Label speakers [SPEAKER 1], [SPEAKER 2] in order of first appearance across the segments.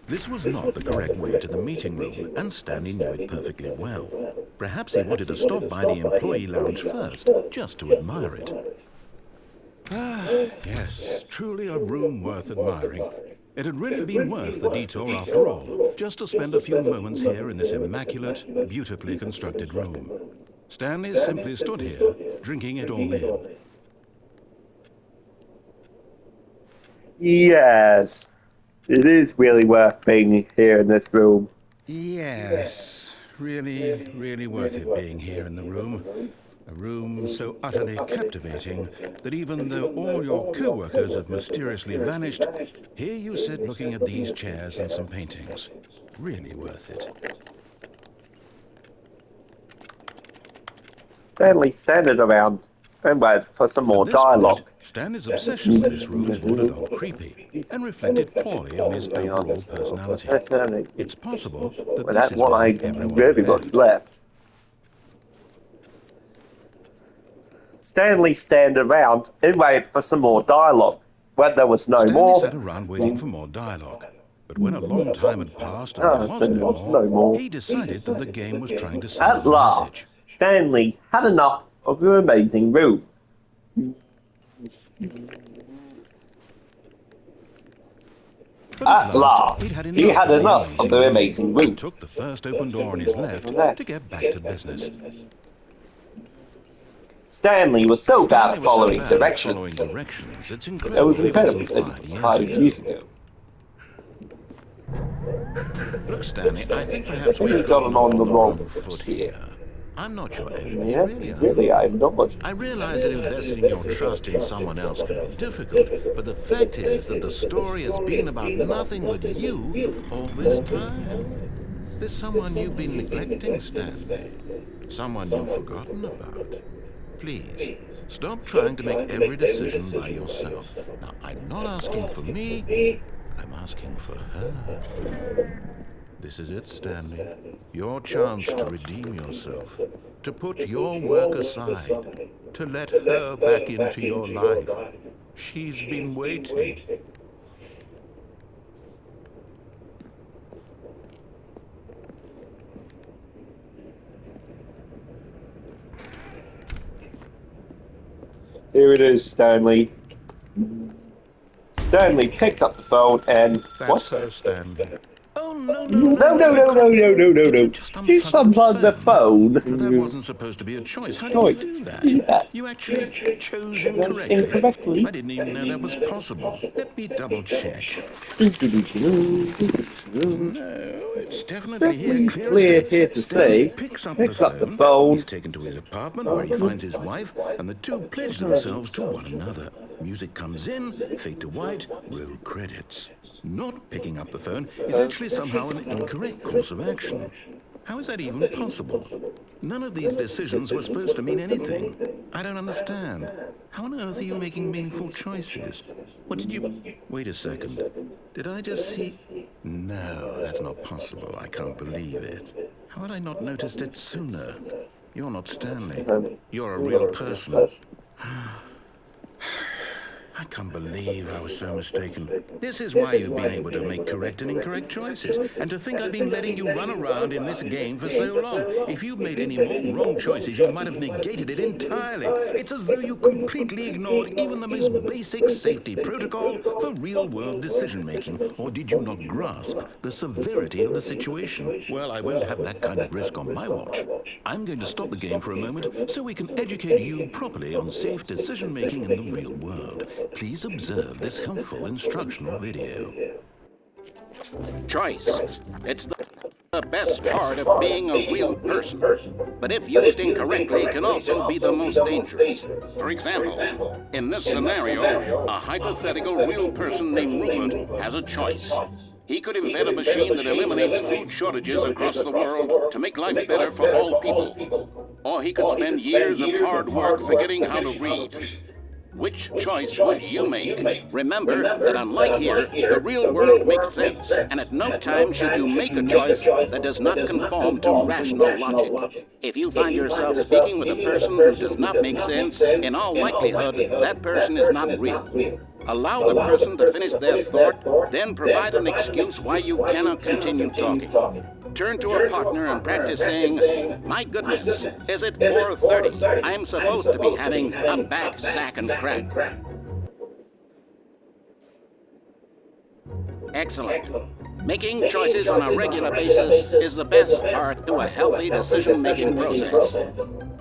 [SPEAKER 1] This was not the correct way to the meeting room, and Stanley knew it perfectly well. Perhaps he wanted to stop by the employee lounge first, just to admire it. Ah, yes, truly a room worth admiring. It had really been worth the detour after all, just to spend a few moments here in this immaculate, beautifully constructed room. Stanley simply stood here, drinking it all in.
[SPEAKER 2] Yes, it is really worth being here in this room.
[SPEAKER 1] Yes, really worth it being here in the room. A room so utterly captivating that even though all your co-workers have mysteriously vanished, here you sit looking at these chairs and some paintings. Really worth it.
[SPEAKER 2] Stanley standing around and waited for some more dialogue.
[SPEAKER 1] Stanley's obsession with this room bordered on creepy and reflected poorly on his overall personality. It's possible that this is why everyone left.
[SPEAKER 2] Stanley stand around and waited for some more dialogue. When there was no more,
[SPEAKER 1] Stanley sat around waiting for more dialogue. But when a long time had passed and there was no more, he decided that the game was trying to send
[SPEAKER 2] at
[SPEAKER 1] a
[SPEAKER 2] last,
[SPEAKER 1] message.
[SPEAKER 2] Stanley had enough of your amazing room. At last, he had enough of the amazing room.
[SPEAKER 1] He took the first open door on his left to get back to business.
[SPEAKER 2] Stanley was so bad at following directions.
[SPEAKER 1] It's
[SPEAKER 2] It was incredible that it was 5 years ago.
[SPEAKER 1] Look, Stanley, I think perhaps we've gotten on the wrong foot here. I'm not your enemy,
[SPEAKER 2] really, I'm not.
[SPEAKER 1] I realize that investing your trust in someone else can be difficult, but the fact is that the story has been about nothing but you all this time. There's someone you've been neglecting, Stanley. Someone you've forgotten about. Please, stop trying to make every decision by yourself. Now, I'm not asking for me, I'm asking for her. This is it, Stanley. Your chance to redeem yourself, to put your work aside, to let her back into your life. She's been waiting.
[SPEAKER 2] Here it is, Stanley. Stanley picked up the phone and...
[SPEAKER 1] That's so, Stanley. Oh, no.
[SPEAKER 2] No. Just unplug the phone.
[SPEAKER 1] But that wasn't supposed to be a choice. How did you do that? You actually chose incorrectly. I didn't even know that was possible. Let me double check. No, it's definitely here
[SPEAKER 2] Clear to say.
[SPEAKER 1] Picks up the phone. He's taken to his apartment where he finds his wife, and the two pledge themselves to one another. Music comes in, fade to white, roll credits. Not picking up the phone is actually somehow an incorrect course of action. How is that even possible? None of these decisions were supposed to mean anything. I don't understand. How on earth are you making meaningful choices? What did you... Wait a second. Did I just see... No, that's not possible. I can't believe it. How had I not noticed it sooner? You're not Stanley. You're a real person. I can't believe I was so mistaken. This is why you've been able to make correct and incorrect choices. And to think I've been letting you run around in this game for so long. If you'd made any more wrong choices, you might have negated it entirely. It's as though you completely ignored even the most basic safety protocol for real-world decision-making. Or did you not grasp the severity of the situation? Well, I won't have that kind of risk on my watch. I'm going to stop the game for a moment so we can educate you properly on safe decision-making in the real world. Please observe this helpful instructional video.
[SPEAKER 3] Choice. It's the best part of being a real person. But if used incorrectly, can also be the most dangerous. For example, in this scenario, a hypothetical real person named Rupert has a choice. He could invent a machine that eliminates food shortages across the world to make life better for all people. Or he could spend years of hard work forgetting how to read. Which choice would you make? Remember that unlike here, the real world makes sense, and at no time should you make a choice that does not conform to rational logic. If you find yourself speaking with a person who does not make sense, in all likelihood, that person is not real. Allow the person to finish their thought, then provide an excuse why you cannot continue talking. Turn to a partner and practice saying, "My goodness, is it 4:30? I'm supposed to be having a back, sack, and crack." Excellent. Making choices on a regular basis is the best part to a healthy decision-making process.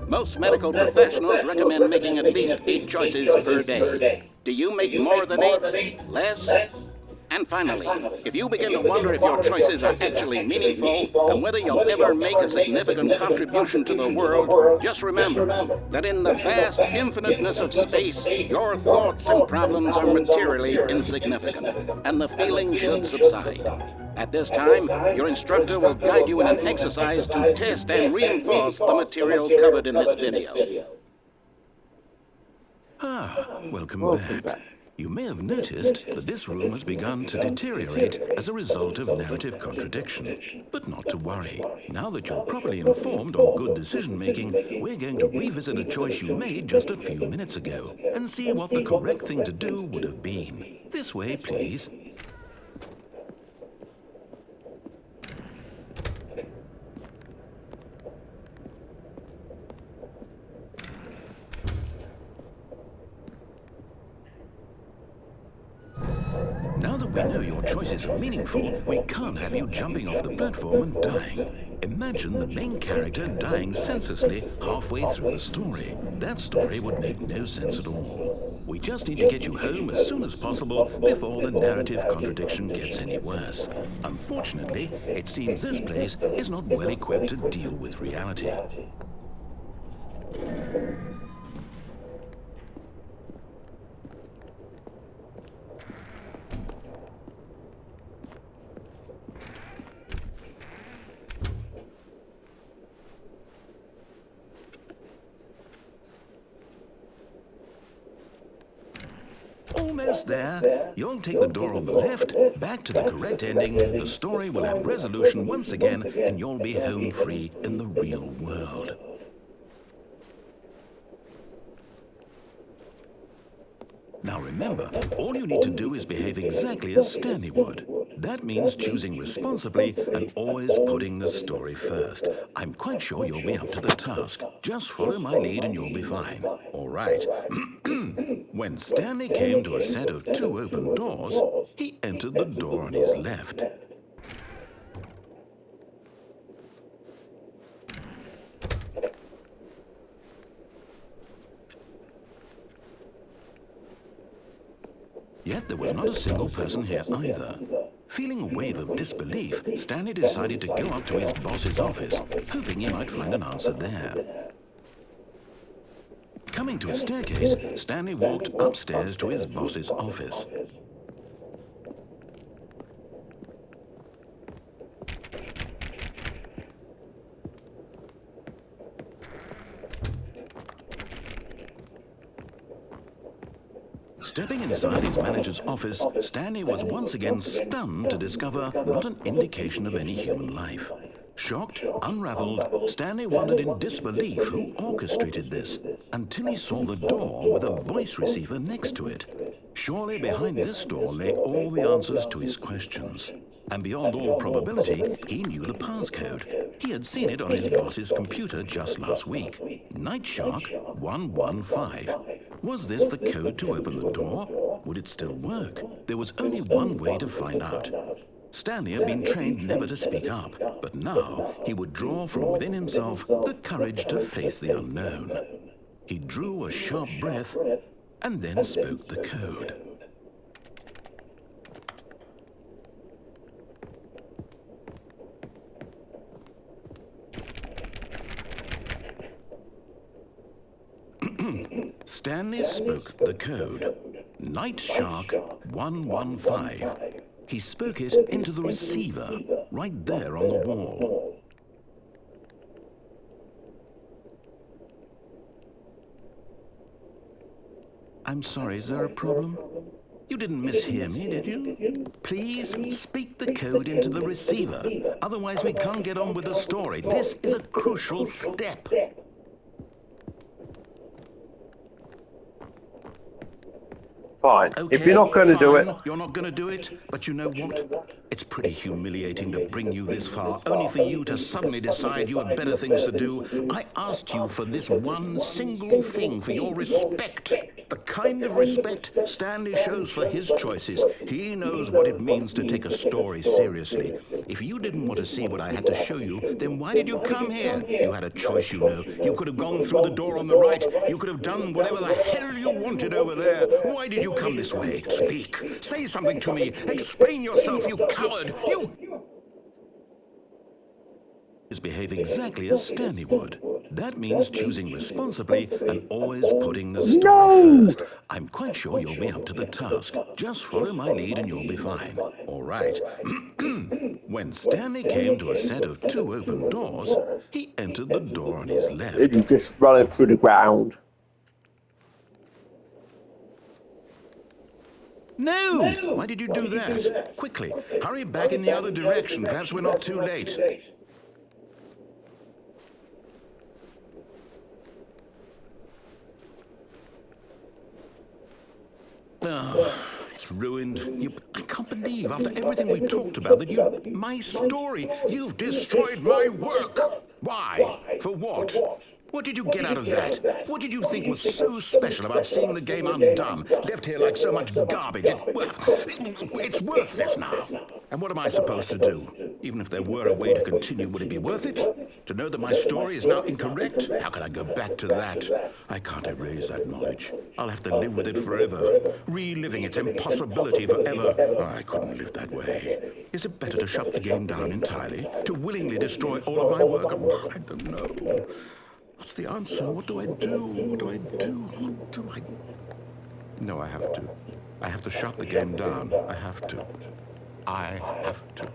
[SPEAKER 3] Most medical professionals recommend making at least 8 choices per day. Do you make more than 8? Less? And finally, if you begin to wonder if your choices are actually meaningful and whether you'll ever make a significant contribution to the world, just remember that in the vast infiniteness of space, your thoughts and problems are materially insignificant, and the feeling should subside. At this time, your instructor will guide you in an exercise to test and reinforce the material covered in this video.
[SPEAKER 1] Welcome back. You may have noticed that this room has begun to deteriorate as a result of narrative contradiction. But not to worry. Now that you're properly informed on good decision-making, we're going to revisit a choice you made just a few minutes ago and see what the correct thing to do would have been. This way, please. Now that we know your choices are meaningful, we can't have you jumping off the platform and dying. Imagine the main character dying senselessly halfway through the story. That story would make no sense at all. We just need to get you home as soon as possible before the narrative contradiction gets any worse. Unfortunately, it seems this place is not well equipped to deal with reality. Almost there. You'll take the door on the left, back to the correct ending, the story will have resolution once again, and you'll be home free in the real world. Now remember, all you need to do is behave exactly as Stanley would. That means choosing responsibly and always putting the story first. I'm quite sure you'll be up to the task. Just follow my lead and you'll be fine. All right. When Stanley came to a set of 2 open doors, he entered the door on his left. Yet there was not a single person here either. Feeling a wave of disbelief, Stanley decided to go up to his boss's office, hoping he might find an answer there. Coming to a staircase, Stanley walked upstairs to his boss's office. Stepping inside his manager's office, Stanley was once again stunned to discover not an indication of any human life. Shocked, unraveled, Stanley wondered in disbelief who orchestrated this, until he saw the door with a voice receiver next to it. Surely behind this door lay all the answers to his questions. And beyond all probability, he knew the passcode. He had seen it on his boss's computer just last week. Night Shark 115. Was this the code to open the door? Would it still work? There was only one way to find out. Stanley had been trained never to speak up, but now he would draw from within himself the courage to face the unknown. He drew a sharp breath and then spoke the code. Stanley spoke the code. Night Shark 115. He spoke it into the receiver, right there on the wall. I'm sorry, is there a problem? You didn't mishear me, did you? Please speak the code into the receiver. Otherwise, we can't get on with the story. This is a crucial step.
[SPEAKER 2] Fine.
[SPEAKER 1] Okay,
[SPEAKER 2] If you're not going to do it,
[SPEAKER 1] fine, you're not going to do it, but you know what? It's pretty humiliating to bring you this far, only for you to suddenly decide you have better things to do. I asked you for this one single thing, for your respect. The kind of respect Stanley shows for his choices. He knows what it means to take a story seriously. If you didn't want to see what I had to show you, then why did you come here? You had a choice, you know. You could have gone through the door on the right. You could have done whatever the hell you wanted over there. Why did you come this way? Speak. Say something to me. Explain yourself, you coward. You behave exactly as Stanley would. That means choosing responsibly and always putting the story first. I'm quite sure you'll be up to the task. Just follow my lead and you'll be fine. All right. When Stanley came to a set of 2 open doors, he entered the door on his left.
[SPEAKER 2] you just run it through the ground.
[SPEAKER 1] No! Why did you do that? Quickly, hurry back in the other direction. Perhaps we're not too late. Oh, it's ruined. I can't believe, after everything we talked about, that my story, you've destroyed my work. Why? For what? What did you get out of that? What did you think was so special about seeing the game undone, left here like so much garbage? It's worthless now. And what am I supposed to do? Even if there were a way to continue, would it be worth it? To know that my story is now incorrect? How can I go back to that? I can't erase that knowledge. I'll have to live with it forever, reliving its impossibility forever. Oh, I couldn't live that way. Is it better to shut the game down entirely? To willingly destroy all of my work? I don't know. What's the answer? What do I do? What do I do? What do I... No, I have to. I have to shut the game down. I have to. I have to.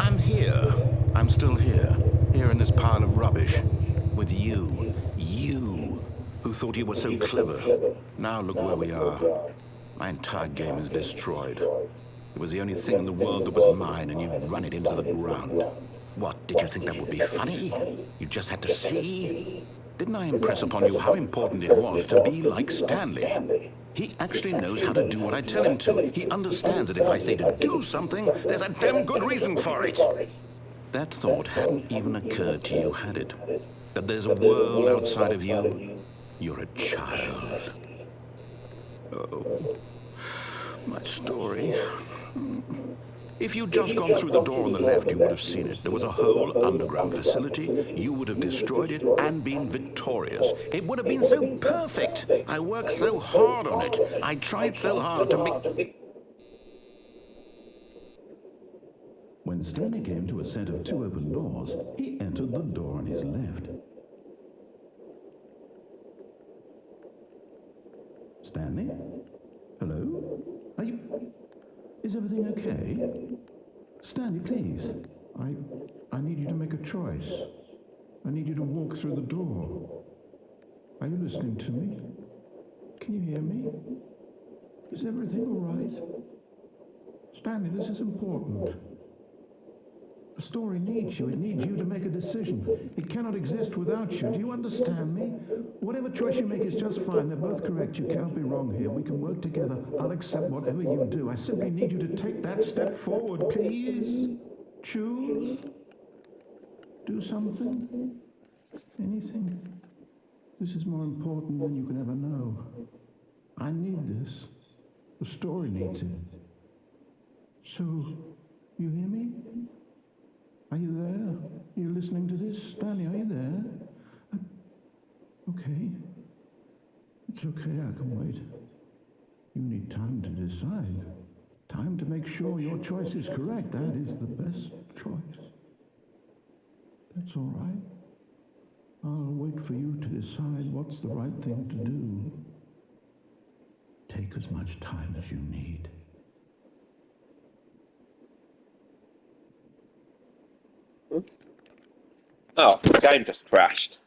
[SPEAKER 1] I'm here. I'm still here. Here in this pile of rubbish. With you. You, who thought you were so clever. Now look where we are. My entire game is destroyed. It was the only thing in the world that was mine, and you've run it into the ground. What, did you think that would be funny? You just had to see? Didn't I impress upon you how important it was to be like Stanley? He actually knows how to do what I tell him to. He understands that if I say to do something, there's a damn good reason for it. That thought hadn't even occurred to you, had it? That there's a world outside of you? You're a child. Oh, my story. If you'd just gone through the door on the left, you would have seen it. There was a whole underground facility. You would have destroyed it and been victorious. It would have been so perfect. I worked so hard on it. I tried so hard to make... When Stanley came to a set of 2 open doors, he entered the door on his left. Stanley? Hello? Are you... Is everything okay? Stanley, please. I need you to make a choice. I need you to walk through the door. Are you listening to me? Can you hear me? Is everything all right? Stanley, this is important. The story needs you. It needs you to make a decision. It cannot exist without you. Do you understand me? Whatever choice you make is just fine. They're both correct. You cannot be wrong here. We can work together. I'll accept whatever you do. I simply need you to take that step forward, please. Choose. Do something. Anything. This is more important than you can ever know. I need this. The story needs it. So, you hear me? Are you there? Are you listening to this? Stanley, are you there? Okay. It's okay, I can wait. You need time to decide. Time to make sure your choice is correct. That is the best choice. That's all right. I'll wait for you to decide what's the right thing to do. Take as much time as you need.
[SPEAKER 2] Oh, the game just crashed.